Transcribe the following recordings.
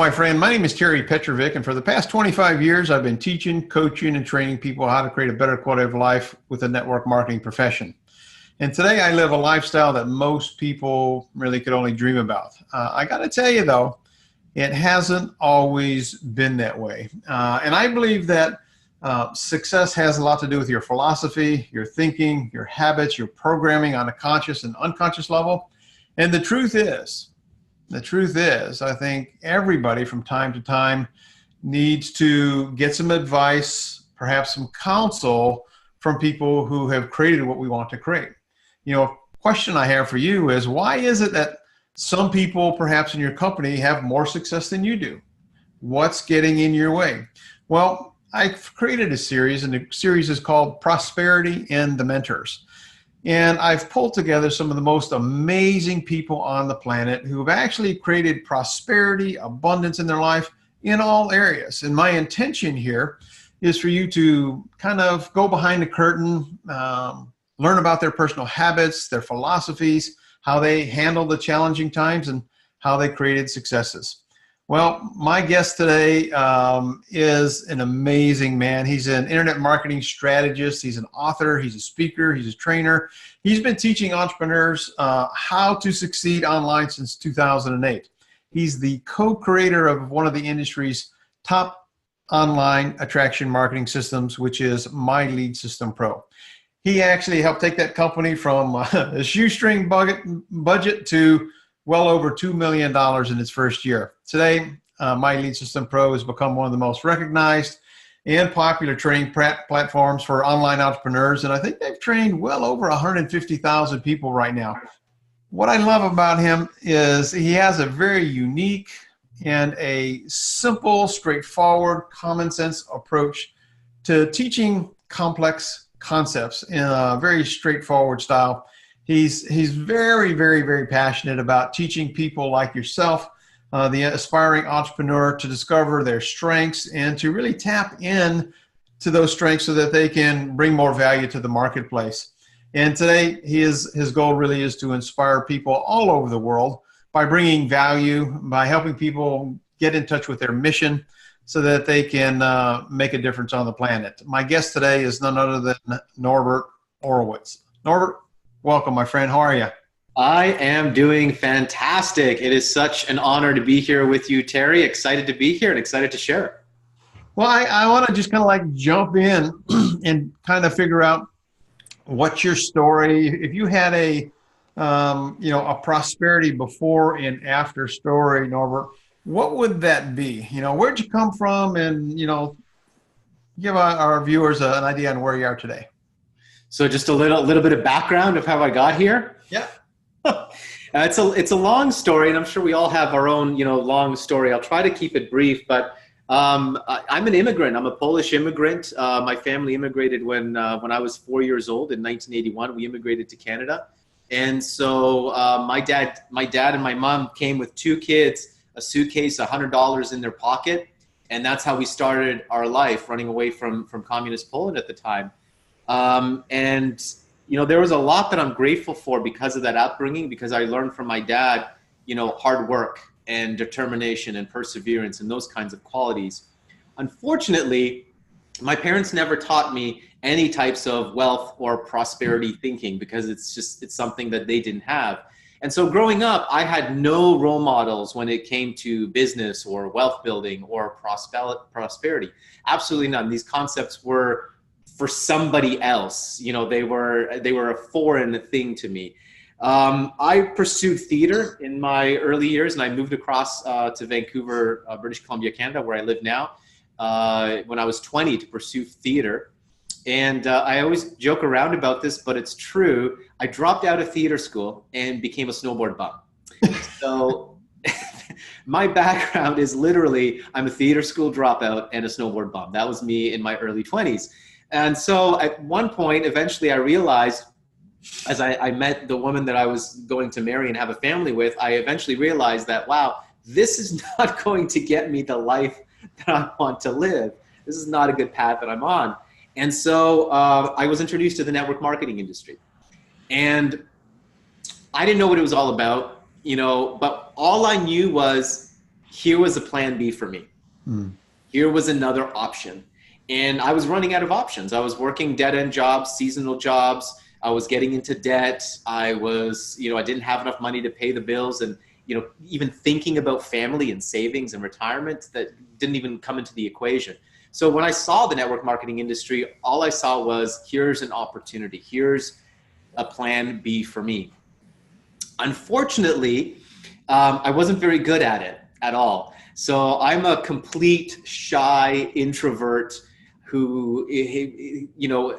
my friend. My name is PEtrovick, and for the past 25 years, I've been teaching, coaching, and training people how to create a better quality of life with the network marketing profession. And today, I live a lifestyle that most people really could only dream about. I got to tell you, though, it hasn't always been that way. And I believe that success has a lot to do with your philosophy, your thinking, your habits, your programming on a conscious and unconscious level. And the truth is, I think everybody from time to time needs to get some advice, perhaps some counsel from people who have created what we want to create. You know, a question I have for you is, why is it that some people perhaps in your company have more success than you do? What's getting in your way? Well, I've created a series, and the series is called Prosperity and the Mentors. And I've pulled together some of the most amazing people on the planet who have actually created prosperity, abundance in their life in all areas. And my intention here is for you to kind of go behind the curtain, learn about their personal habits, their philosophies, how they handle the challenging times, and how they created successes. Well, my guest today is an amazing man. He's an internet marketing strategist. He's an author. He's a speaker. He's a trainer. He's been teaching entrepreneurs how to succeed online since 2008. He's the co-creator of one of the industry's top online attraction marketing systems, which is My Lead System Pro. He actually helped take that company from a shoestring budget to well over $2 million in its first year. Today, My Lead System Pro has become one of the most recognized and popular training platforms for online entrepreneurs, and I think they've trained well over 150,000 people right now. What I love about him is he has a very unique and a simple, straightforward, common sense approach to teaching complex concepts in a very straightforward style. He's very, very, very passionate about teaching people like yourself, the aspiring entrepreneur, to discover their strengths and to really tap in to those strengths so that they can bring more value to the marketplace. And today, his goal really is to inspire people all over the world by bringing value, by helping people get in touch with their mission so that they can make a difference on the planet. My guest today is none other than Norbert Orlewicz. Norbert, welcome, my friend. How are you? I am doing fantastic. It is such an honor to be here with you, Terry. Excited to be here and excited to share. Well, I want to just kind of like jump in and kind of figure out what's your story. If you had a prosperity before and after story, Norbert, what would that be? You know, where'd you come from? And, you know, give our viewers an idea on where you are today. So just a little bit of background of how I got here. Yeah. It's a long story, and I'm sure we all have our own, long story. I'll try to keep it brief, but I'm an immigrant. I'm a Polish immigrant. My family immigrated when I was 4 years old in 1981. We immigrated to Canada, and so my dad and my mom came with two kids, a suitcase, $100 in their pocket, and that's how we started our life, running away from communist Poland at the time. There was a lot that I'm grateful for because of that upbringing, because I learned from my dad, hard work and determination and perseverance and those kinds of qualities. Unfortunately, my parents never taught me any types of wealth or prosperity thinking because it's something that they didn't have. And so growing up, I had no role models when it came to business or wealth building or prosperity. Absolutely none. These concepts were for somebody else. They were a foreign thing to me. I pursued theater in my early years, and I moved across to Vancouver, British Columbia, Canada, where I live now, when I was 20 to pursue theater. And I always joke around about this, but it's true. I dropped out of theater school and became a snowboard bum. So my background is literally, I'm a theater school dropout and a snowboard bum. That was me in my early 20s. And so at one point, eventually I realized, as I met the woman that I was going to marry and have a family with, I eventually realized that, wow, this is not going to get me the life that I want to live. This is not a good path that I'm on. And so I was introduced to the network marketing industry. And I didn't know what it was all about, but all I knew was here was a plan B for me. Here was another option. And I was running out of options. I was working dead-end jobs, seasonal jobs. I was getting into debt. I was, I didn't have enough money to pay the bills, and, even thinking about family and savings and retirement, that didn't even come into the equation. So when I saw the network marketing industry, all I saw was, here's an opportunity. Here's a plan B for me. Unfortunately, I wasn't very good at it at all. So I'm a complete shy introvert who,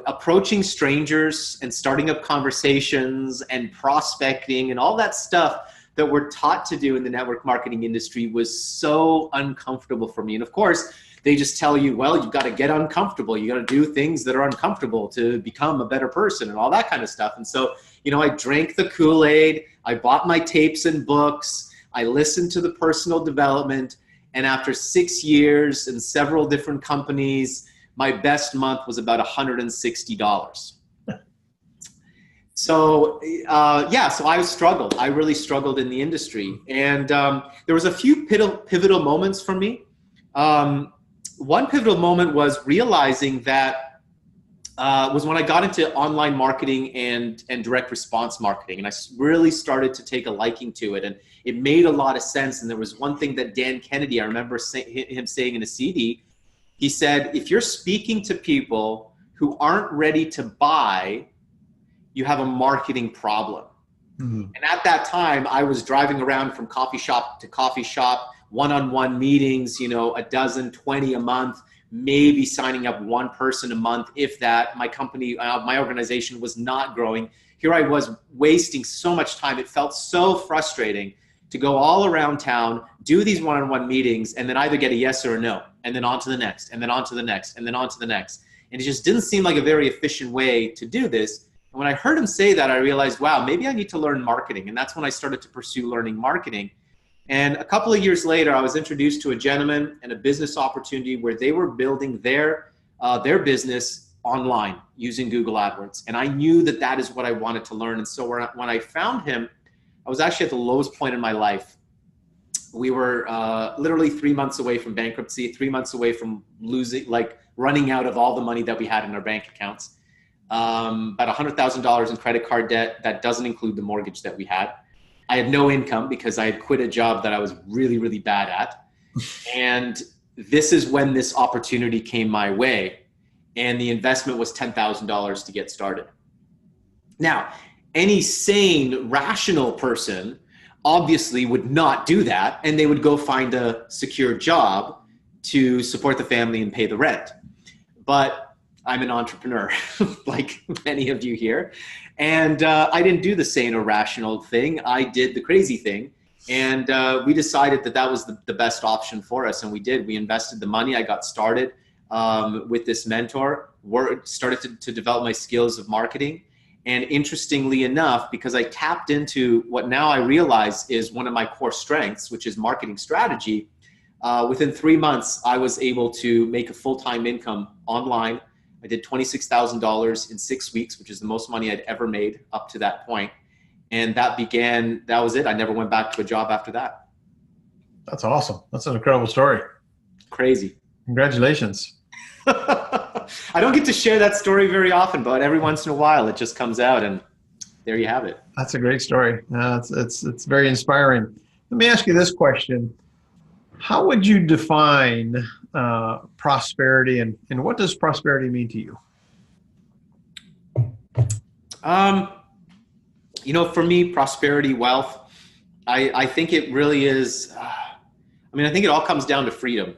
approaching strangers and starting up conversations and prospecting and all that stuff that we're taught to do in the network marketing industry was so uncomfortable for me. And of course, they just tell you, well, you've got to get uncomfortable. You got to do things that are uncomfortable to become a better person and all that kind of stuff. And so, I drank the Kool-Aid. I bought my tapes and books. I listened to the personal development. And after 6 years and several different companies, my best month was about $160. So, so I struggled. I really struggled in the industry. And there was a few pivotal moments for me. One pivotal moment was realizing that was when I got into online marketing and direct response marketing. And I really started to take a liking to it. And it made a lot of sense. And there was one thing that Dan Kennedy, I remember him saying in a CD, he said, if you're speaking to people who aren't ready to buy, you have a marketing problem. And at that time, I was driving around from coffee shop to coffee shop, one-on-one meetings, a dozen, 20 a month, maybe signing up one person a month, if that. My company, my organization was not growing. Here I was wasting so much time. It felt so frustrating to go all around town, do these one-on-one meetings, and then either get a yes or a no, and then on to the next, and then on to the next, and then on to the next. And it just didn't seem like a very efficient way to do this. And when I heard him say that, I realized, wow, maybe I need to learn marketing. And that's when I started to pursue learning marketing. And a couple of years later, I was introduced to a gentleman and a business opportunity where they were building their business online using Google AdWords. And I knew that that is what I wanted to learn. And so when I found him, I was actually at the lowest point in my life. We were literally 3 months away from bankruptcy, 3 months away from running out of all the money that we had in our bank accounts. About $100,000 in credit card debt. That doesn't include the mortgage that we had. I had no income because I had quit a job that I was really, really bad at. And this is when this opportunity came my way. And the investment was $10,000 to get started. Now, any sane, rational person obviously would not do that. And they would go find a secure job to support the family and pay the rent. But I'm an entrepreneur, like many of you here. And I didn't do the sane or rational thing. I did the crazy thing. And we decided that that was the best option for us. And we did. We invested the money. I got started with this mentor, started to develop my skills of marketing. And interestingly enough, because I tapped into what now I realize is one of my core strengths, which is marketing strategy, within 3 months, I was able to make a full-time income online. I did $26,000 in 6 weeks, which is the most money I'd ever made up to that point. And that was it. I never went back to a job after that. That's awesome. That's an incredible story. Crazy. Congratulations. I don't get to share that story very often, but every once in a while it just comes out, and there you have it. That's a great story. It's very inspiring. Let me ask you this question. How would you define prosperity, and what does prosperity mean to you? For me, prosperity, wealth, I think it really is, I think it all comes down to freedom.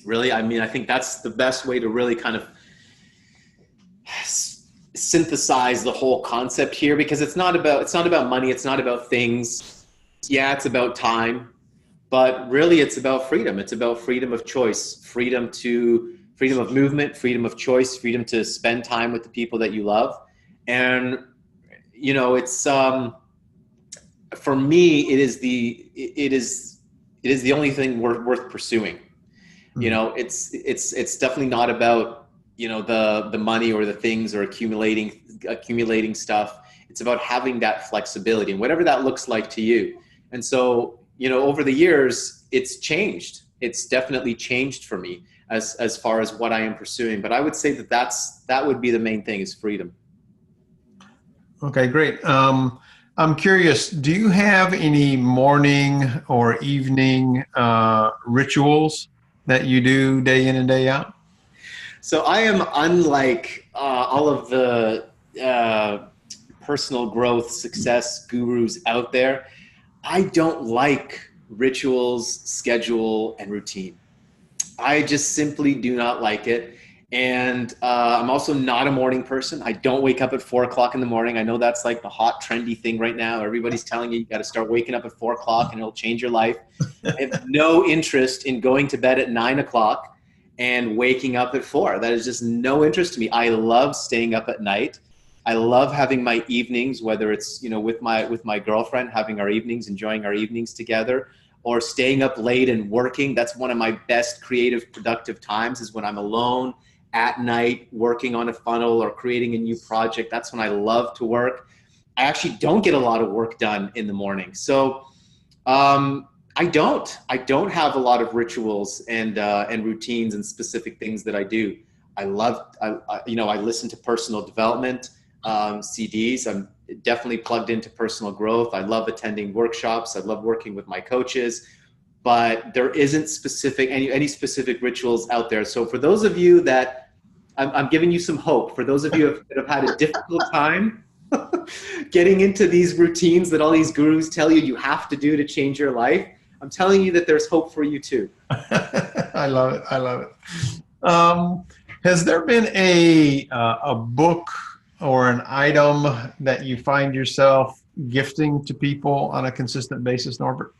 Really, I think that's the best way to really kind of synthesize the whole concept here, because it's not about money. It's not about things. Yeah, it's about time. But really, it's about freedom. It's about freedom of choice, freedom of movement, freedom of choice, freedom to spend time with the people that you love. And, it's, for me, it is the only thing worth pursuing. It's definitely not about, the money or the things or accumulating stuff. It's about having that flexibility and whatever that looks like to you. And so, over the years, it's changed. It's definitely changed for me as far as what I am pursuing. But I would say that would be the main thing, is freedom. Okay, great. I'm curious, do you have any morning or evening rituals that you do day in and day out? So I am unlike all of the personal growth success gurus out there. I don't like rituals, schedule, and routine. I just simply do not like it. And I'm also not a morning person. I don't wake up at 4 o'clock in the morning. I know that's like the hot, trendy thing right now. Everybody's telling you got to start waking up at 4 o'clock and it'll change your life. I have no interest in going to bed at 9 o'clock and waking up at 4. That is just no interest to me. I love staying up at night. I love having my evenings, whether it's, with my girlfriend, having our evenings, enjoying our evenings together, or staying up late and working. That's one of my best creative, productive times, is when I'm alone at night working on a funnel or creating a new project. That's when I love to work. I actually don't get a lot of work done in the morning. So I don't have a lot of rituals and routines and specific things that I do. I listen to personal development CDs. I'm definitely plugged into personal growth. I love attending workshops. I love working with my coaches, but there isn't any specific rituals out there. So for those of you that, I'm giving you some hope. For those of you that have had a difficult time getting into these routines that all these gurus tell you have to do to change your life, I'm telling you that there's hope for you too. I love it. I love it. Has there been a book or an item that you find yourself gifting to people on a consistent basis, Norbert?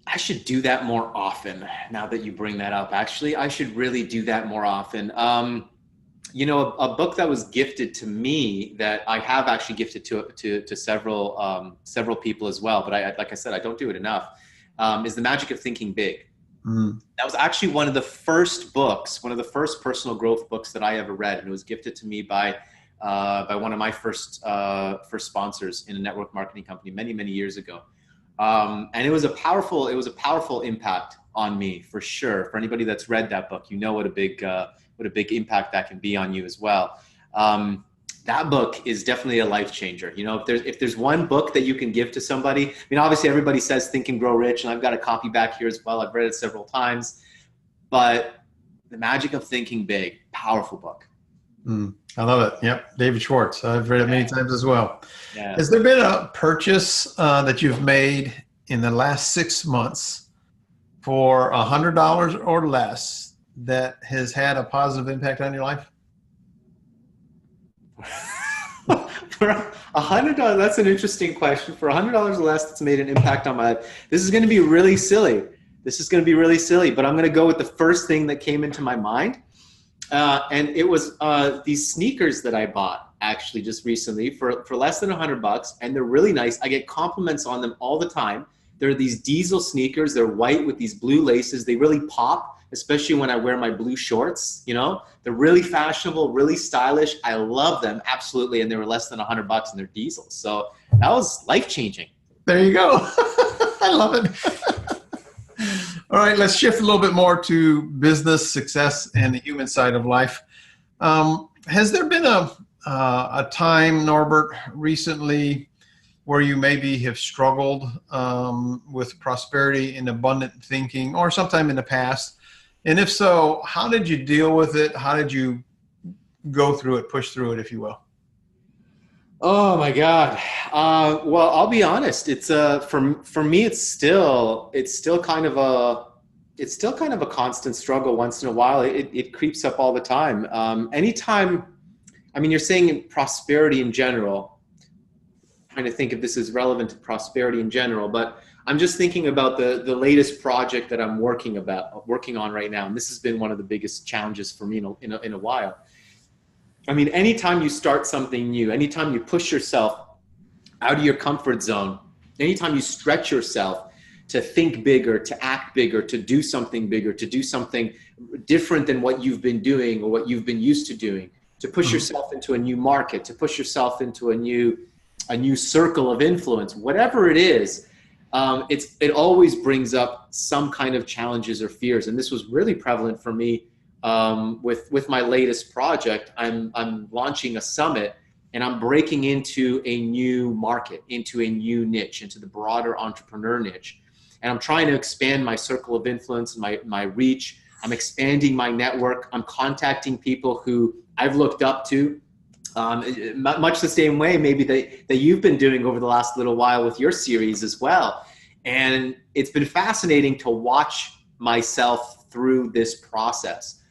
I should do that more often. Now that you bring that up, actually, I should really do that more often. A book that was gifted to me, that I have actually gifted to several people as well, but like I said, I don't do it enough, is The Magic of Thinking Big. That was actually one of the first personal growth books that I ever read, and it was gifted to me by one of my first sponsors in a network marketing company many years ago. And it was a powerful impact on me, for sure. For anybody that's read that book, what a big impact that can be on you as well. That book is definitely a life changer. If there's one book that you can give to somebody, obviously everybody says Think and Grow Rich, and I've got a copy back here as well. I've read it several times, but The Magic of Thinking Big, powerful book. I love it. Yep. David Schwartz. I've read it many times as well. Yeah. Has there been a purchase that you've made in the last 6 months for $100 or less that has had a positive impact on your life? For $100, that's an interesting question. For $100 or less that's made an impact on my life, this is going to be really silly. But I'm going to go with the first thing that came into my mind. And it was these sneakers that I bought actually just recently for less than $100, and they're really nice. I get compliments on them all the time. They're these diesel sneakers. They're white with these blue laces. They really pop, especially when I wear my blue shorts. They're really fashionable, really stylish. I love them, absolutely. And they were less than $100, and they're diesel. So that was life-changing. There you go. I love it. All right, let's shift a little bit more to business success and the human side of life. Has there been a time, Norbert, recently where you maybe have struggled with prosperity and abundant thinking, or sometime in the past? And if so, how did you deal with it? How did you go through it, push through it, if you will? Oh my God. Well, I'll be honest. It's for me, it's still kind of a constant struggle. Once in a while, it creeps up all the time. Anytime, you're saying in prosperity in general. I'm trying to think if this is relevant to prosperity in general, but I'm just thinking about the latest project that I'm working on right now, and this has been one of the biggest challenges for me in a while. Anytime you start something new, anytime you push yourself out of your comfort zone, anytime you stretch yourself to think bigger, to act bigger, to do something bigger, to do something different than what you've been doing or what you've been used to doing, to push yourself into a new market, to push yourself into a new a new circle of influence, whatever it is, it always brings up some kind of challenges or fears. And this was really prevalent for me with my latest project. I'm launching a summit, and I'm breaking into a new market, into a new niche, into the broader entrepreneur niche. And I'm trying to expand my circle of influence and my reach. I'm expanding my network. I'm contacting people who I've looked up to, much the same way maybe that you've been doing over the last little while with your series as well. And it's been fascinating to watch myself through this process.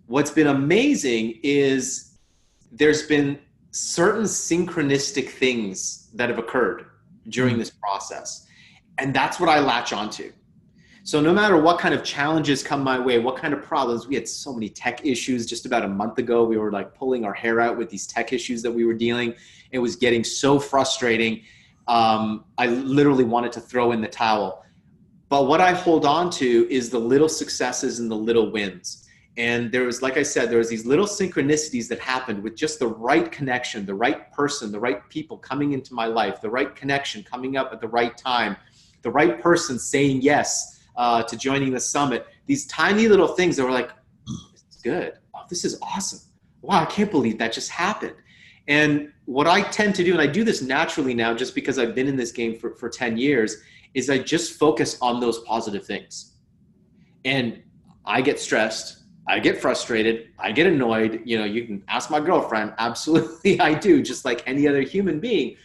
What's been amazing is there's been certain synchronistic things that have occurred during this process. And that's what I latch onto. So no matter what kind of challenges come my way, what kind of problems, we had so many tech issues. Just about a month ago, we were like pulling our hair out with these tech issues that we were dealing. It was getting so frustrating. I literally wanted to throw in the towel. But what I hold on to is the little successes and the little wins. And there was, like I said, there was these little synchronicities that happened with just the right connection, the right person, the right people coming into my life, the right connection coming up at the right time, the right person saying yes to joining the summit. These tiny little things that were like, oh, this is good. Oh, this is awesome. Wow, I can't believe that just happened. And what I tend to do, and I do this naturally now just because I've been in this game for 10 years, is I just focus on those positive things. And I get stressed. I get frustrated. I get annoyed. You know, you can ask my girlfriend. Absolutely, I do, just like any other human being.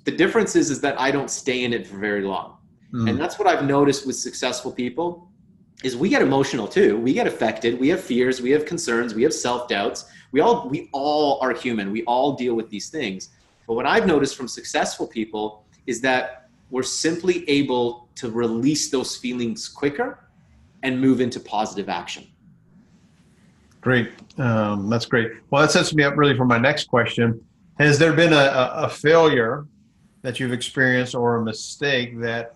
The difference is that I don't stay in it for very long. And that's what I've noticed with successful people is we get emotional too. We get affected. We have fears. We have concerns. We have self-doubts. We all are human. We all deal with these things. But what I've noticed from successful people is that we're simply able to release those feelings quicker and move into positive action. Great. That's great. Well, that sets me up really for my next question. Has there been a failure that you've experienced or a mistake that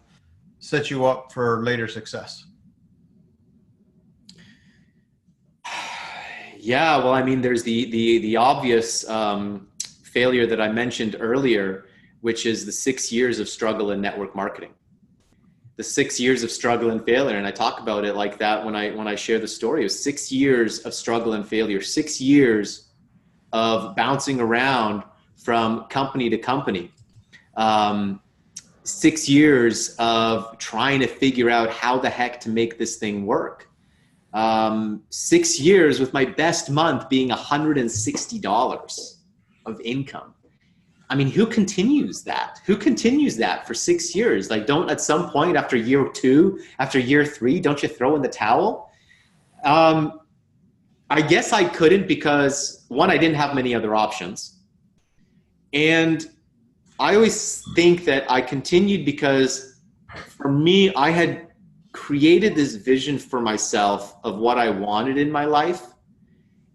set you up for later success? Yeah, well, I mean, there's the obvious failure that I mentioned earlier, which is the 6 years of struggle in network marketing. The 6 years of struggle and failure, and I talk about it like that when I share the story. It was 6 years of struggle and failure, 6 years of bouncing around from company to company, 6 years of trying to figure out how the heck to make this thing work. 6 years with my best month being $160 of income. I mean, who continues that? Who continues that for 6 years? Like, don't at some point after year 2, after year 3, don't you throw in the towel? I guess I couldn't because, one, I didn't have many other options. And I always think that I continued because for me, I had created this vision for myself of what I wanted in my life.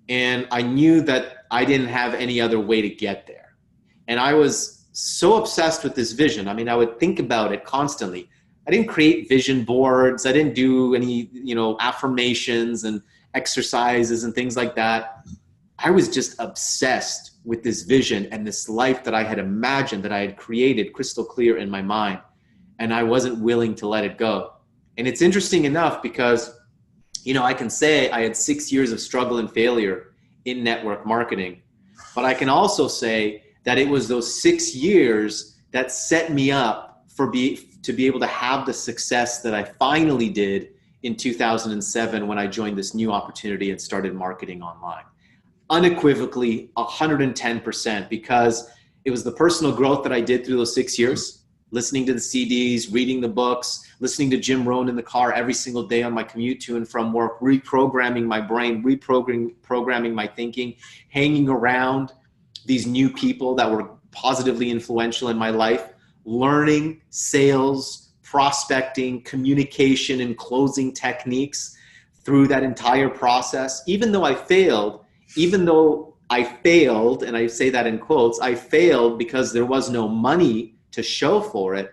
And I knew that I didn't have any other way to get there. And I was so obsessed with this vision. I mean, I would think about it constantly. I didn't create vision boards. I didn't do any, affirmations and exercises and things like that. I was just obsessed with this vision and this life that I had imagined, that I had created crystal clear in my mind. And I wasn't willing to let it go. And it's interesting enough because, I can say I had 6 years of struggle and failure in network marketing, but I can also say that it was those 6 years that set me up to be able to have the success that I finally did in 2007 when I joined this new opportunity and started marketing online. Unequivocally, 110%, because it was the personal growth that I did through those 6 years, listening to the CDs, reading the books, listening to Jim Rohn in the car every single day on my commute to and from work, reprogramming my brain, reprogramming my thinking, hanging around these new people that were positively influential in my life, learning sales, prospecting, communication, and closing techniques through that entire process. Even though I failed, and I say that in quotes, I failed because there was no money to show for it.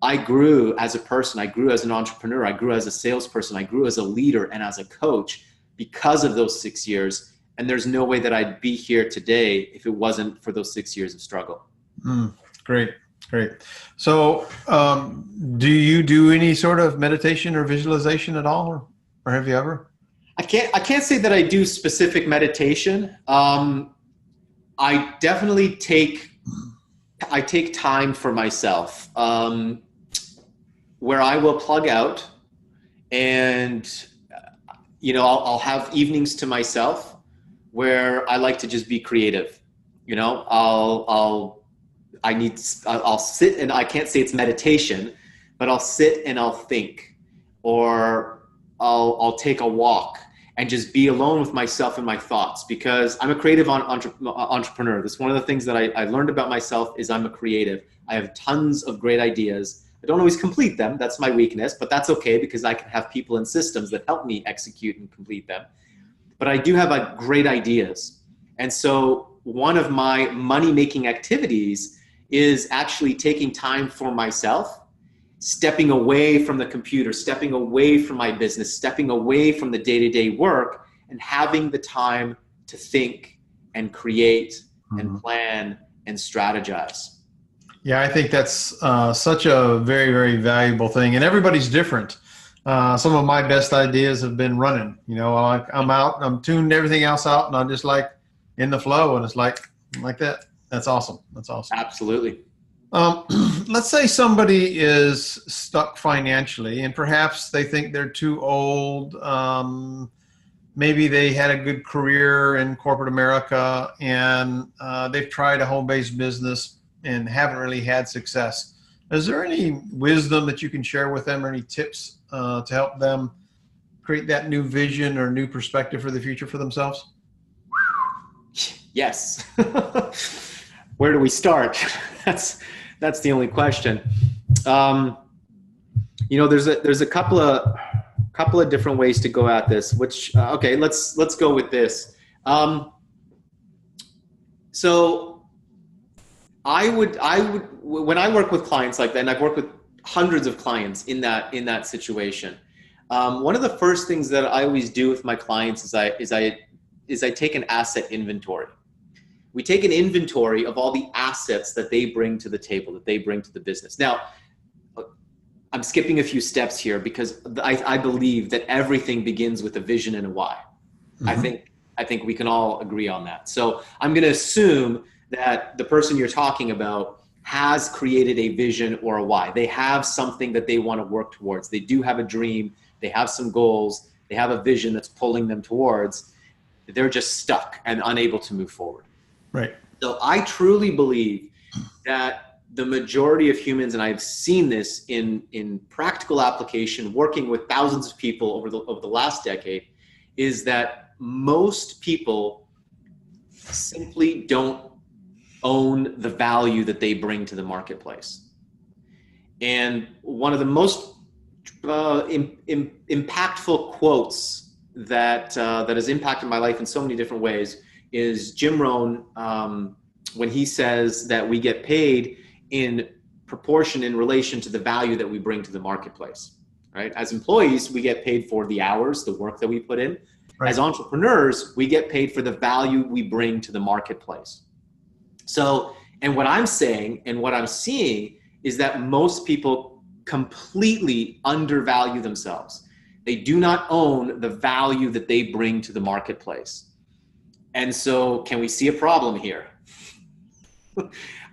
I grew as a person, I grew as an entrepreneur, I grew as a salesperson, I grew as a leader and as a coach because of those 6 years. And there's no way that I'd be here today if it wasn't for those 6 years of struggle. Mm, great, great. So, do you do any sort of meditation or visualization at all, or have you ever? I can't say that I do specific meditation. I definitely take time for myself, where I will plug out, and I'll have evenings to myself where I like to just be creative. I'll sit, and I can't say it's meditation, but I'll sit and I'll think, or I'll take a walk and just be alone with myself and my thoughts, because I'm a creative entrepreneur. That's one of the things that I learned about myself, is I'm a creative. I have tons of great ideas. I don't always complete them. That's my weakness, but that's okay, because I can have people and systems that help me execute and complete them. But I do have great ideas. And so one of my money-making activities is actually taking time for myself, stepping away from the computer, stepping away from my business, stepping away from the day-to-day work, and having the time to think and create and plan and strategize. Yeah, I think that's such a very, very valuable thing, and everybody's different. Some of my best ideas have been running. I'm out, I'm tuned everything else out, and I'm just like in the flow, and it's like that. That's awesome. That's awesome. Absolutely. Let's say somebody is stuck financially, and perhaps they think they're too old. Maybe they had a good career in corporate America, and they've tried a home-based business and haven't really had success. Is there any wisdom that you can share with them, or any tips to help them create that new vision or new perspective for the future for themselves? Yes. Where do we start? That's the only question. There's a couple of different ways to go at this. Which okay, let's go with this. So I would when I work with clients like that, and I've worked with hundreds of clients in that situation. One of the first things that I always do with my clients is I take an asset inventory. We take an inventory of all the assets that they bring to the table, that they bring to the business. Now, I'm skipping a few steps here, because I believe that everything begins with a vision and a why. Mm-hmm. I think we can all agree on that. So I'm going to assume that the person you're talking about has created a vision or a why. They have something that they want to work towards. They do have a dream. They have some goals. They have a vision that's pulling them towards. They're just stuck and unable to move forward. Right. So I truly believe that the majority of humans, and I've seen this in practical application, working with thousands of people over the last decade, is that most people simply don't own the value that they bring to the marketplace. And one of the most impactful quotes that has impacted my life in so many different ways is Jim Rohn, when he says that we get paid in proportion in relation to the value that we bring to the marketplace. Right? As employees, we get paid for the hours, the work that we put in. Right. As entrepreneurs, we get paid for the value we bring to the marketplace. So, and what I'm saying and what I'm seeing is that most people completely undervalue themselves. They do not own the value that they bring to the marketplace. And so, can we see a problem here?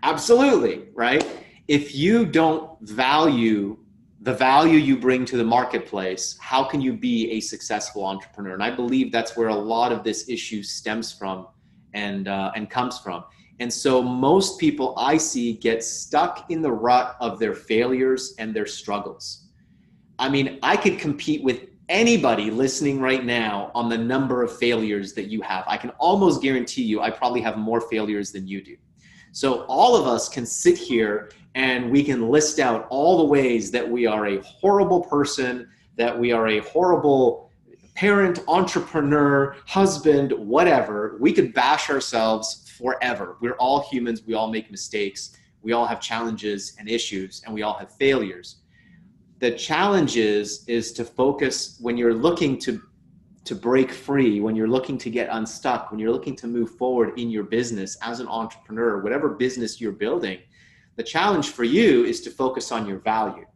Absolutely, right? If you don't value the value you bring to the marketplace, how can you be a successful entrepreneur? And I believe that's where a lot of this issue stems from and comes from. And so most people I see get stuck in the rut of their failures and their struggles. I mean, I could compete with anybody listening right now on the number of failures that you have. I can almost guarantee you I probably have more failures than you do. So all of us can sit here and we can list out all the ways that we are a horrible person, that we are a horrible parent, entrepreneur, husband, whatever. We could bash ourselves forever. We're all humans. We all make mistakes. We all have challenges and issues, and we all have failures. The challenge is to focus when you're looking to to break free, when you're looking to get unstuck, when you're looking to move forward in your business as an entrepreneur, whatever business you're building, the challenge for you is to focus on your value.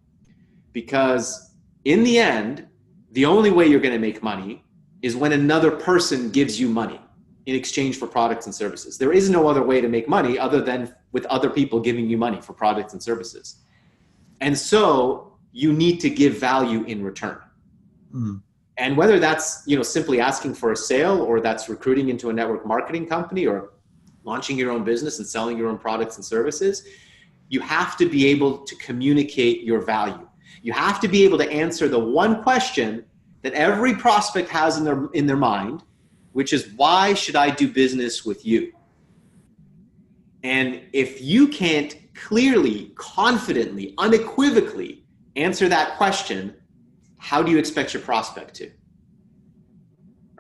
Because in the end, the only way you're going to make money is when another person gives you money in exchange for products and services. There is no other way to make money other than with other people giving you money for products and services. And so you need to give value in return. Mm. And whether that's, simply asking for a sale, or that's recruiting into a network marketing company, or launching your own business and selling your own products and services, you have to be able to communicate your value. You have to be able to answer the one question that every prospect has in their mind, which is, why should I do business with you? And if you can't clearly, confidently, unequivocally answer that question, how do you expect your prospect to?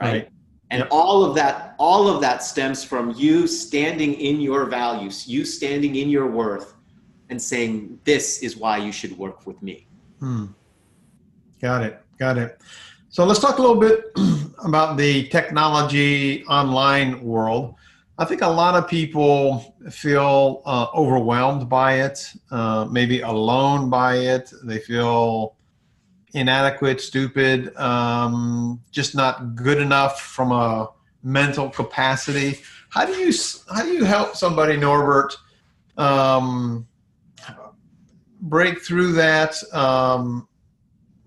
Right? And all of that stems from you standing in your values, you standing in your worth, and saying, this is why you should work with me. Got it. So let's talk a little bit about the technology online world. I think a lot of people feel overwhelmed by it, maybe alone by it. They feel inadequate, stupid, just not good enough from a mental capacity. How do you help somebody, Norbert, break through that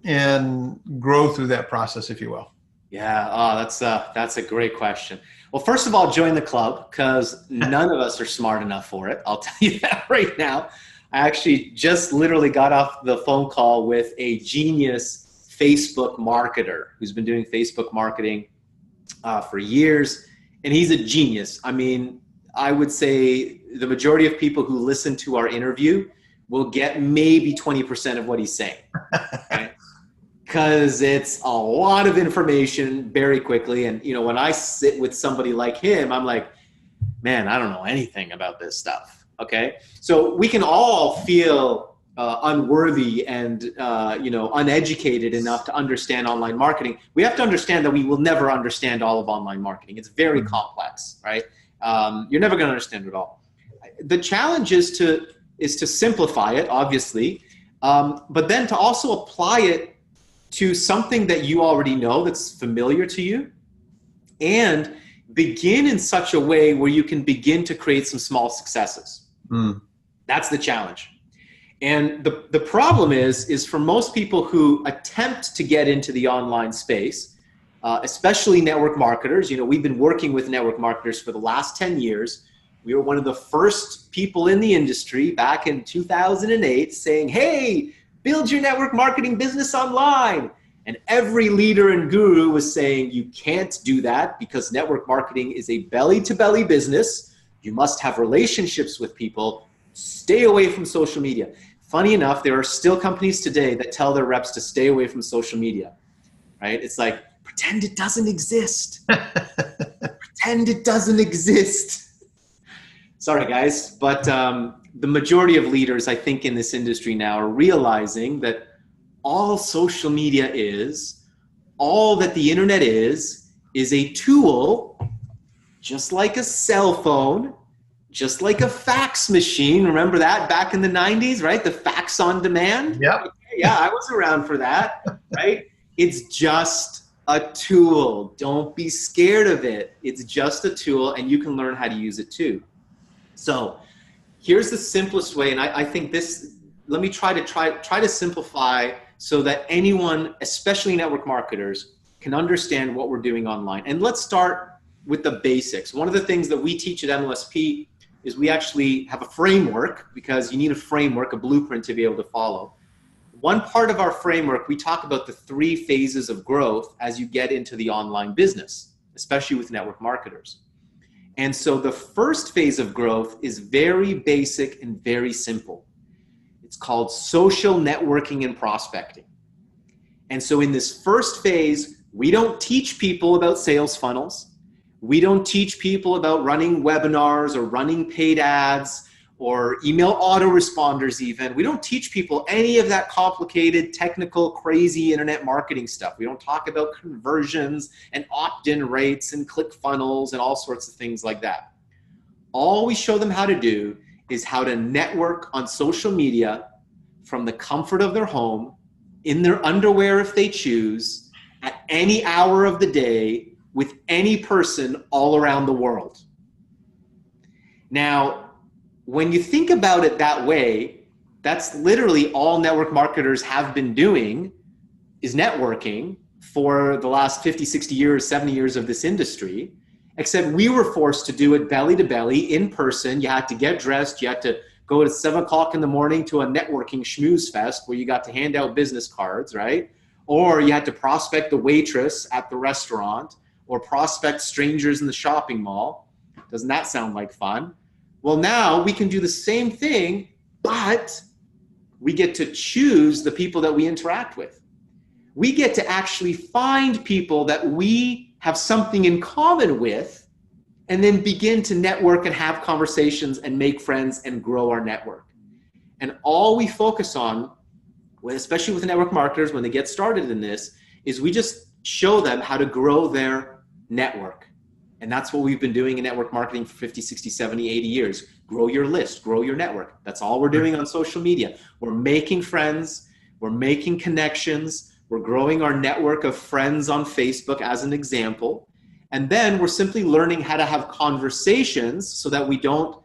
and grow through that process, if you will? Yeah, that's a great question. Well, first of all, join the club, because none of us are smart enough for it. I'll tell you that right now. I actually just literally got off the phone call with a genius Facebook marketer who's been doing Facebook marketing for years, and he's a genius. I mean, I would say the majority of people who listen to our interview will get maybe 20% of what he's saying. Okay? Because it's a lot of information very quickly. And, when I sit with somebody like him, I'm like, man, I don't know anything about this stuff. Okay. So we can all feel unworthy and, uneducated enough to understand online marketing. We have to understand that we will never understand all of online marketing. It's very complex, right? You're never going to understand it all. The challenge is to simplify it, obviously, but then to also apply it to something that you already know, that's familiar to you, and begin in such a way where you can begin to create some small successes. That's the challenge. And the problem is for most people who attempt to get into the online space, especially network marketers, we've been working with network marketers for the last 10 years. We were one of the first people in the industry back in 2008 saying, hey, build your network marketing business online. And every leader and guru was saying, you can't do that because network marketing is a belly-to-belly business. You must have relationships with people. Stay away from social media. Funny enough, there are still companies today that tell their reps to stay away from social media, right? It's like, pretend it doesn't exist. Pretend it doesn't exist. Sorry, guys, but the majority of leaders, I think, in this industry now are realizing that all social media is, all that the internet is a tool, just like a cell phone, just like a fax machine. Remember that back in the 90s, right? The fax on demand? Yep. Yeah, I was around for that, right? It's just a tool. Don't be scared of it. It's just a tool, and you can learn how to use it too. So here's the simplest way, and I think this, let me try to simplify so that anyone, especially network marketers, can understand what we're doing online. And let's start with the basics. One of the things that we teach at MLSP is we actually have a framework, because you need a framework, a blueprint to be able to follow. One part of our framework, we talk about the 3 phases of growth as you get into the online business, especially with network marketers. And so the first phase of growth is very basic and very simple. It's called social networking and prospecting. And so in this first phase, we don't teach people about sales funnels. We don't teach people about running webinars or running paid ads or email autoresponders even. We don't teach people any of that complicated, technical, crazy internet marketing stuff. We don't talk about conversions and opt-in rates and click funnels and all sorts of things like that. All we show them how to do is how to network on social media from the comfort of their home, in their underwear if they choose, at any hour of the day, with any person all around the world. Now, when you think about it that way, that's literally all network marketers have been doing, is networking for the last 50, 60 years, 70 years of this industry, except we were forced to do it belly to belly, in person. You had to get dressed. You had to go at 7 o'clock in the morning to a networking schmooze fest where you got to hand out business cards, right? Or you had to prospect the waitress at the restaurant or prospect strangers in the shopping mall. Doesn't that sound like fun? Well, now we can do the same thing, but we get to choose the people that we interact with. We get to actually find people that we have something in common with, and then begin to network and have conversations and make friends and grow our network. And all we focus on, especially with network marketers when they get started in this, is we just show them how to grow their network. And that's what we've been doing in network marketing for 50, 60, 70, 80 years. Grow your list, grow your network. That's all we're doing on social media. We're making friends, we're making connections, we're growing our network of friends on Facebook as an example. And then we're simply learning how to have conversations so that we don't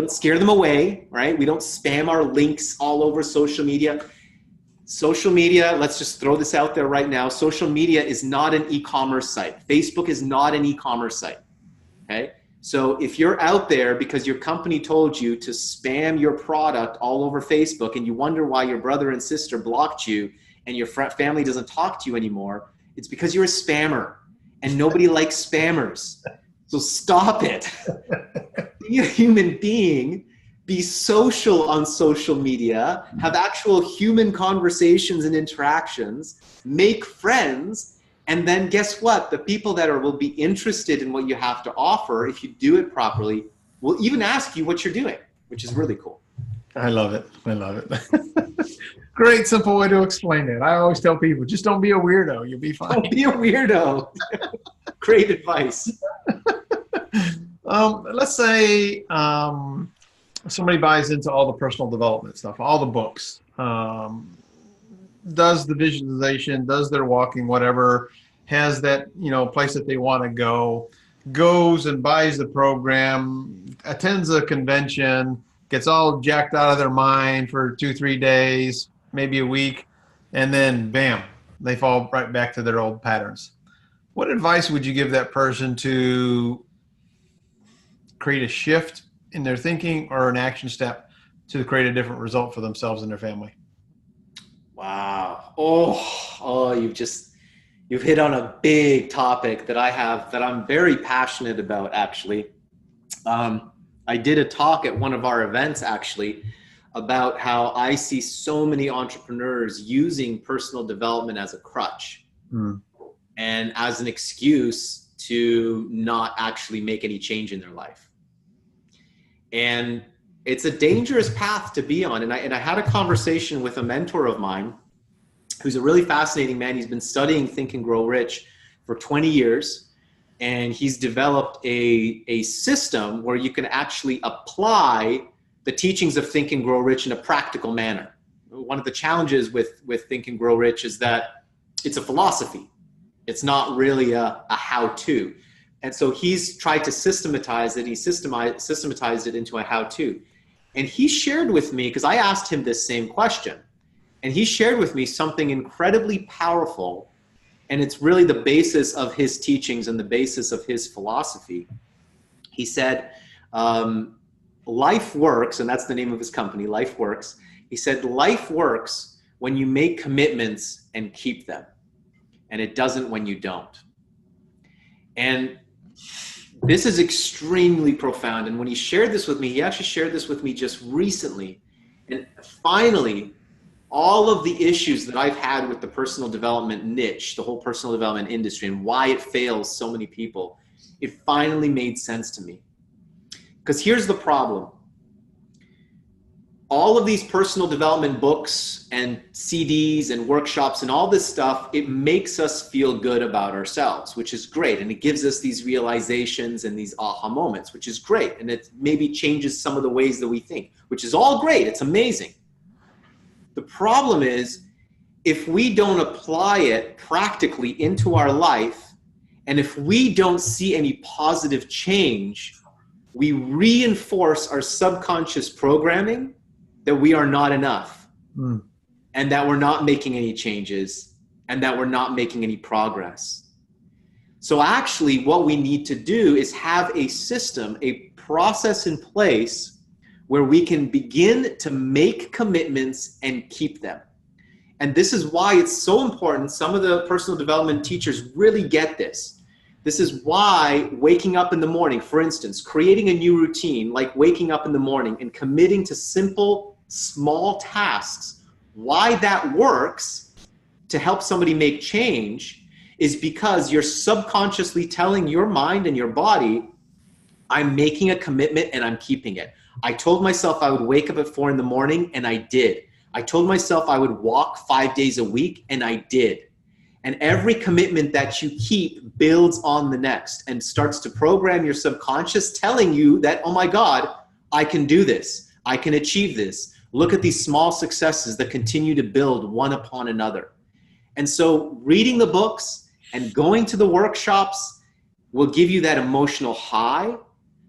scare them away, right? We don't spam our links all over social media. Social media, let's just throw this out there right now. Social media is not an e-commerce site. Facebook is not an e-commerce site, okay? So if you're out there because your company told you to spam your product all over Facebook and you wonder why your brother and sister blocked you and your family doesn't talk to you anymore, it's because you're a spammer and nobody likes spammers. So stop it. Be a human being. Be social on social media, have actual human conversations and interactions, make friends, and then guess what? The people that will be interested in what you have to offer, if you do it properly, will even ask you what you're doing, which is really cool. I love it. I love it. Great, simple way to explain it. I always tell people, just don't be a weirdo. You'll be fine. Don't be a weirdo. Great advice. Let's say somebody buys into all the personal development stuff, all the books, does the visualization, does their walking, whatever, has that, place that they want to go, goes and buys the program, attends a convention, gets all jacked out of their mind for 2-3 days, maybe a week, and then bam, they fall right back to their old patterns. What advice would you give that person to create a shift in their thinking or an action step to create a different result for themselves and their family? Wow. Oh, you've hit on a big topic that I'm very passionate about, actually. I did a talk at one of our events, actually, about how I see so many entrepreneurs using personal development as a crutch and as an excuse to not actually make any change in their life. And it's a dangerous path to be on. And I had a conversation with a mentor of mine who's a really fascinating man. He's been studying Think and Grow Rich for 20 years. And he's developed a system where you can actually apply the teachings of Think and Grow Rich in a practical manner. One of the challenges with Think and Grow Rich is that it's a philosophy. It's not really a how-to. And so he's tried to systematize it. He systematized it into a how-to. And he shared with me, because I asked him this same question, and he shared with me something incredibly powerful, and it's really the basis of his teachings and the basis of his philosophy. He said, life works, and that's the name of his company, Life Works. He said, life works when you make commitments and keep them, and it doesn't when you don't. And this is extremely profound. And when he shared this with me, he actually shared this with me just recently. And finally, all of the issues that I've had with the personal development niche, the whole personal development industry, and why it fails so many people, it finally made sense to me. Because here's the problem. all of these personal development books and CDs and workshops and all this stuff, it makes us feel good about ourselves, which is great. And it gives us these realizations and these aha moments, which is great. And it maybe changes some of the ways that we think, which is all great. It's amazing. The problem is, if we don't apply it practically into our life, and if we don't see any positive change, we reinforce our subconscious programming that we are not enough, and that we're not making any changes, and that we're not making any progress. So actually what we need to do is have a system, a process in place where we can begin to make commitments and keep them. And this is why it's so important. Some of the personal development teachers really get this. This is why waking up in the morning, for instance, creating a new routine, like waking up in the morning and committing to simple, small tasks, why that works to help somebody make change is because you're subconsciously telling your mind and your body, I'm making a commitment and I'm keeping it. I told myself I would wake up at 4 in the morning and I did. I told myself I would walk 5 days a week and I did. And every commitment that you keep builds on the next and starts to program your subconscious, telling you that, oh my God, I can do this. I can achieve this. Look at these small successes that continue to build one upon another. And so reading the books and going to the workshops will give you that emotional high.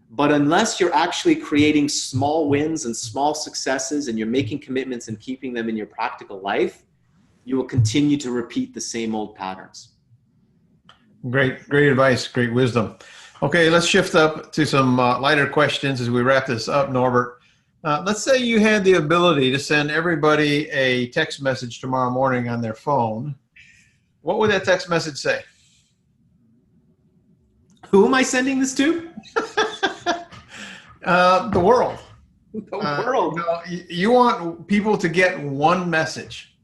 But unless you're actually creating small wins and small successes and you're making commitments and keeping them in your practical life, you will continue to repeat the same old patterns. Great advice, great wisdom. Okay, let's shift up to some lighter questions as we wrap this up, Norbert. Let's say you had the ability to send everybody a text message tomorrow morning on their phone. What would that text message say? Who am I sending this to? The world. The world. You want people to get one message.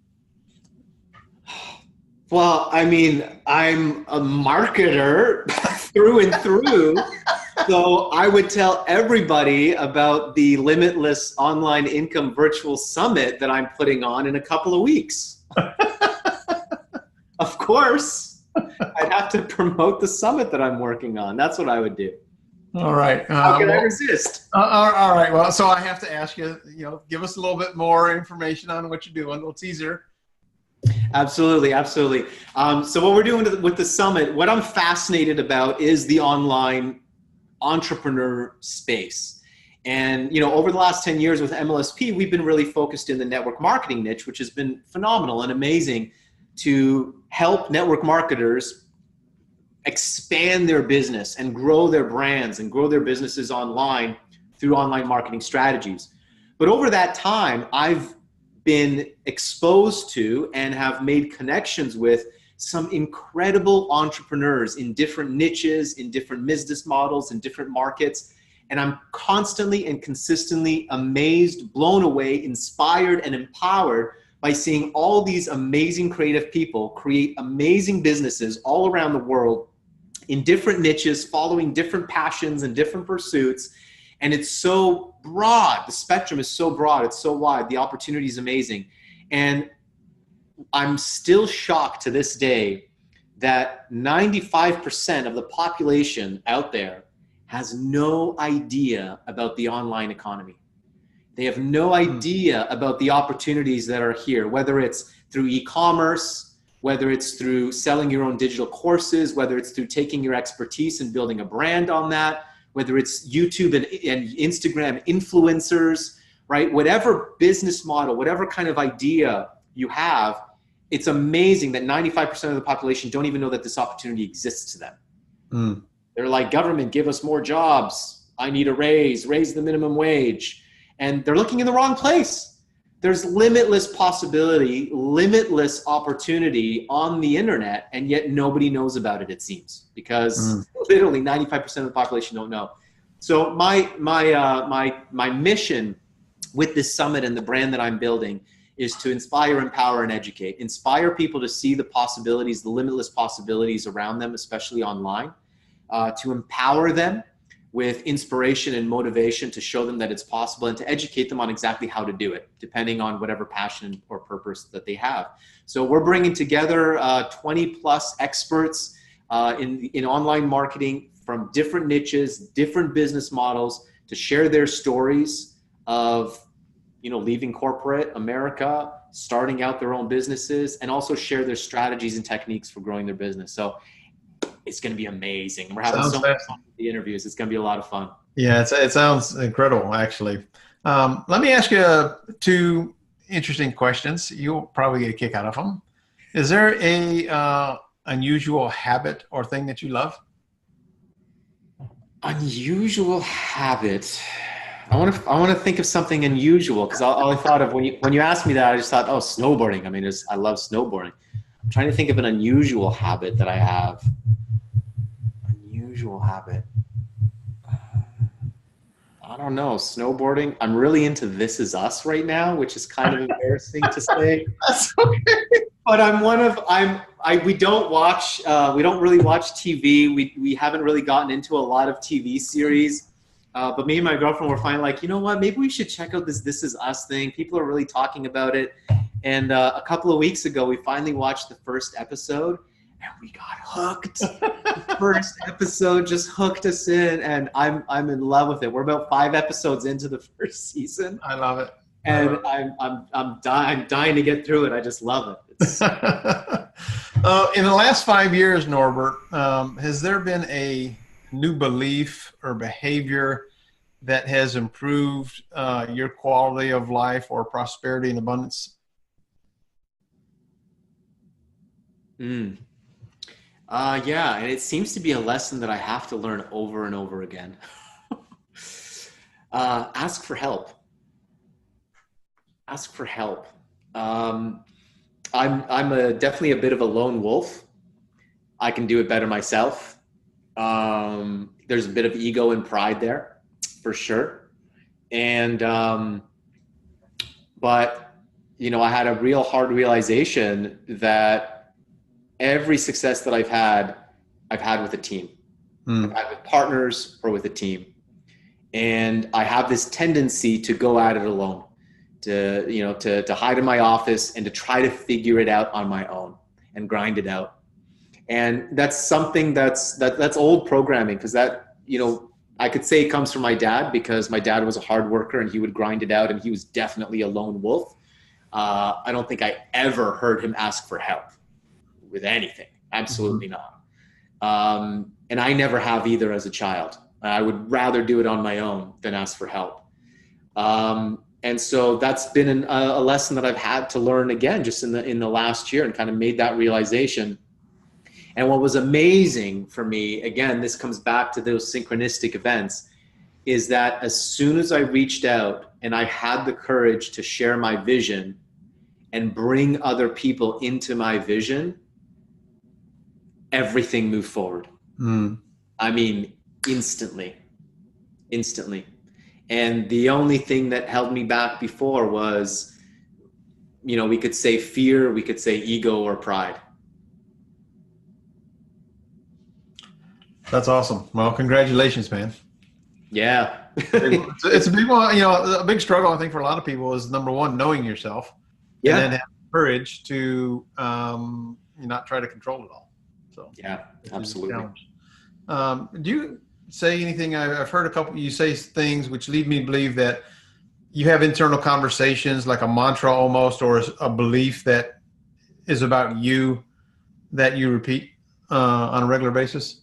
Well, I mean, I'm a marketer through and through. So I would tell everybody about the Limitless Online Income Virtual Summit that I'm putting on in a couple of weeks. Of course, I'd have to promote the summit that I'm working on. That's what I would do. All right. How can I resist? All right. Well, so I have to ask you, give us a little bit more information on what you're doing, a little teaser. Absolutely. Absolutely. So what we're doing with the summit, what I'm fascinated about is the online entrepreneur space. And, over the last 10 years with MLSP, we've been really focused in the network marketing niche, which has been phenomenal and amazing to help network marketers expand their business and grow their brands and grow their businesses online through online marketing strategies. But over that time, I've been exposed to and have made connections with some incredible entrepreneurs in different niches, in different business models, in different markets. And I'm constantly and consistently amazed, blown away, inspired, and empowered by seeing all these amazing creative people create amazing businesses all around the world in different niches, following different passions and different pursuits. And it's so broad. The spectrum is so broad. It's so wide. The opportunity is amazing. And I'm still shocked to this day that 95% of the population out there has no idea about the online economy. They have no idea about the opportunities that are here, whether it's through e-commerce, whether it's through selling your own digital courses, whether it's through taking your expertise and building a brand on that, whether it's YouTube and Instagram influencers, right? Whatever business model, whatever kind of idea you have, it's amazing that 95% of the population don't even know that this opportunity exists to them. They're like, government, give us more jobs. I need a raise the minimum wage. And they're looking in the wrong place. There's limitless possibility, limitless opportunity on the internet, and yet nobody knows about it, it seems, because literally 95% of the population don't know. So my mission with this summit and the brand that I'm building is to inspire, empower, and educate. Inspire people to see the possibilities, the limitless possibilities around them, especially online, to empower them with inspiration and motivation to show them that it's possible and to educate them on exactly how to do it, depending on whatever passion or purpose that they have. So we're bringing together 20 plus experts in online marketing from different niches, different business models, to share their stories of, leaving corporate America, starting out their own businesses, and also share their strategies and techniques for growing their business. So it's going to be amazing. We're having so much fun with the interviews. It's going to be a lot of fun. Yeah, it sounds incredible, actually. Let me ask you two interesting questions. You'll probably get a kick out of them. Is there a unusual habit or thing that you love? Unusual habit. I want to think of something unusual, because all I thought of when you asked me that, I just thought, oh, snowboarding. I mean, I love snowboarding. I'm trying to think of an unusual habit that I have. Unusual habit. I don't know. Snowboarding. I'm really into This Is Us right now, which is kind of embarrassing to say. That's okay. But we don't really watch TV. We haven't really gotten into a lot of TV series. But me and my girlfriend were finally like, you know what? Maybe we should check out this Is Us thing. People are really talking about it. And a couple of weeks ago, we finally watched the first episode, and we got hooked. The first episode just hooked us in, and I'm in love with it. We're about 5 episodes into the first season. I love it. And I'm dying to get through it. I just love it. In the last 5 years, Norbert, has there been a new belief or behavior that has improved your quality of life or prosperity and abundance? Yeah, and it seems to be a lesson that I have to learn over and over again. Ask for help. Ask for help. I'm definitely a bit of a lone wolf. I can do it better myself. There's a bit of ego and pride there, for sure. And but I had a real hard realization that every success that I've had with a team. I've had with partners or with a team. And I have this tendency to go at it alone, to hide in my office and to try to figure it out on my own and grind it out. And that's something that's old programming, because that, I could say it comes from my dad, because my dad was a hard worker and he would grind it out, and he was definitely a lone wolf. I don't think I ever heard him ask for help with anything. Absolutely not. And I never have either as a child. I would rather do it on my own than ask for help. And so that's been a lesson that I've had to learn again, just in the last year, and kind of made that realization. And what was amazing for me, again, this comes back to those synchronistic events, is that as soon as I reached out and I had the courage to share my vision and bring other people into my vision, everything moved forward. I mean, instantly. And the only thing that held me back before was, we could say fear, we could say ego or pride. That's awesome. Well, congratulations, man. Yeah. It's a big one. A big struggle, I think, for a lot of people is, number one, knowing yourself. Yeah. And then have courage to not try to control it all. So yeah, absolutely. Do you say anything? I've heard you say things which lead me to believe that you have internal conversations, like a mantra almost, or a belief that is about you that you repeat on a regular basis.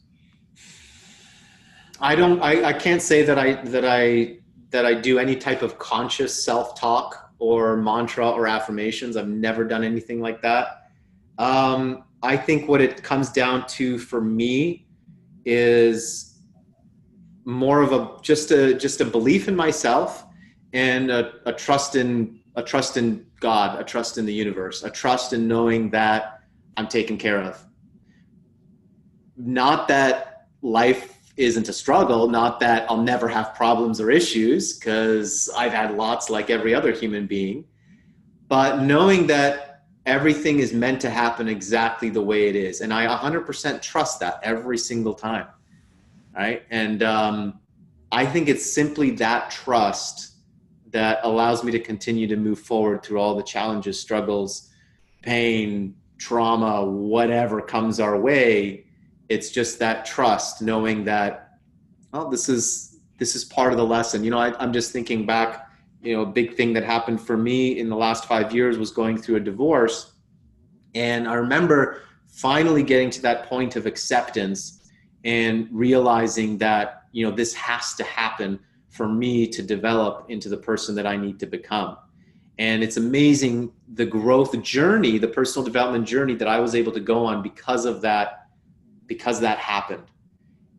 I can't say that I do any type of conscious self-talk or mantra or affirmations. I've never done anything like that. I think what it comes down to for me is more of just a belief in myself, and a trust in God, a trust in the universe, a trust in knowing that I'm taken care of. Not that life isn't a struggle, not that I'll never have problems or issues, because I've had lots like every other human being, but knowing that everything is meant to happen exactly the way it is. And I 100% trust that every single time. Right. And I think it's simply that trust that allows me to continue to move forward through all the challenges, struggles, pain, trauma, whatever comes our way. It's just that trust, knowing that, well, this is part of the lesson. You know, I'm just thinking back, you know, a big thing that happened for me in the last 5 years was going through a divorce. And I remember finally getting to that point of acceptance and realizing that, you know, this has to happen for me to develop into the person that I need to become. And it's amazing the growth journey, the personal development journey that I was able to go on because that happened.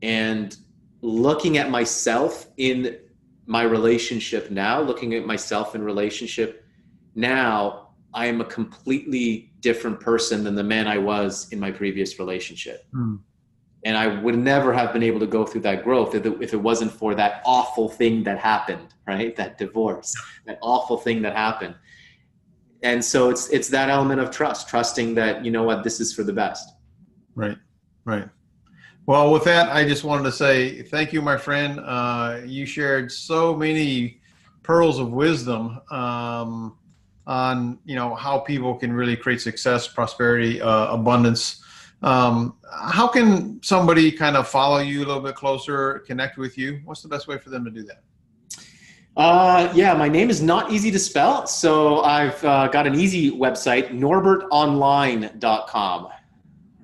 And looking at myself in my relationship now, I am a completely different person than the man I was in my previous relationship. And I would never have been able to go through that growth if it wasn't for that awful thing that happened, right? That divorce, that awful thing that happened. And so it's that element of trusting that, you know what, this is for the best. Right. Well, with that, I just wanted to say thank you, my friend. You shared so many pearls of wisdom on, you know, how people can really create success, prosperity, abundance. How can somebody kind of follow you a little bit closer, connect with you? What's the best way for them to do that? Yeah, my name is not easy to spell. So I've got an easy website, norbertonline.com.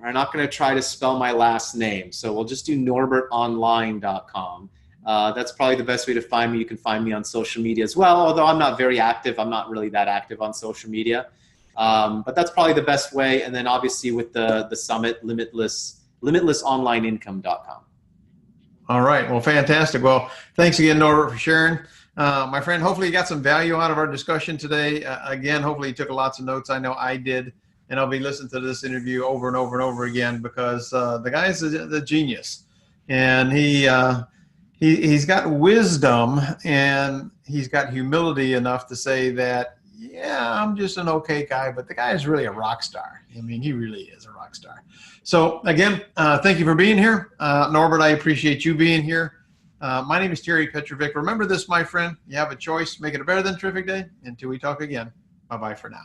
I'm not going to try to spell my last name. So we'll just do norbertonline.com. That's probably the best way to find me. You can find me on social media as well, although I'm not very active. I'm not really that active on social media. But that's probably the best way. And then obviously with the summit, limitlessonlineincome.com. All right. Well, fantastic. Well, thanks again, Norbert, for sharing. My friend, hopefully you got some value out of our discussion today. Again, hopefully you took lots of notes. I know I did. And I'll be listening to this interview over and over and over again because the guy is the genius. And he's got wisdom and he's got humility enough to say that, yeah, I'm just an okay guy, but the guy is really a rock star. I mean, he really is a rock star. So again, thank you for being here. Norbert, I appreciate you being here. My name is PEtrovick. Remember this, my friend, you have a choice. Make it a better than terrific day. Until we talk again. Bye-bye for now.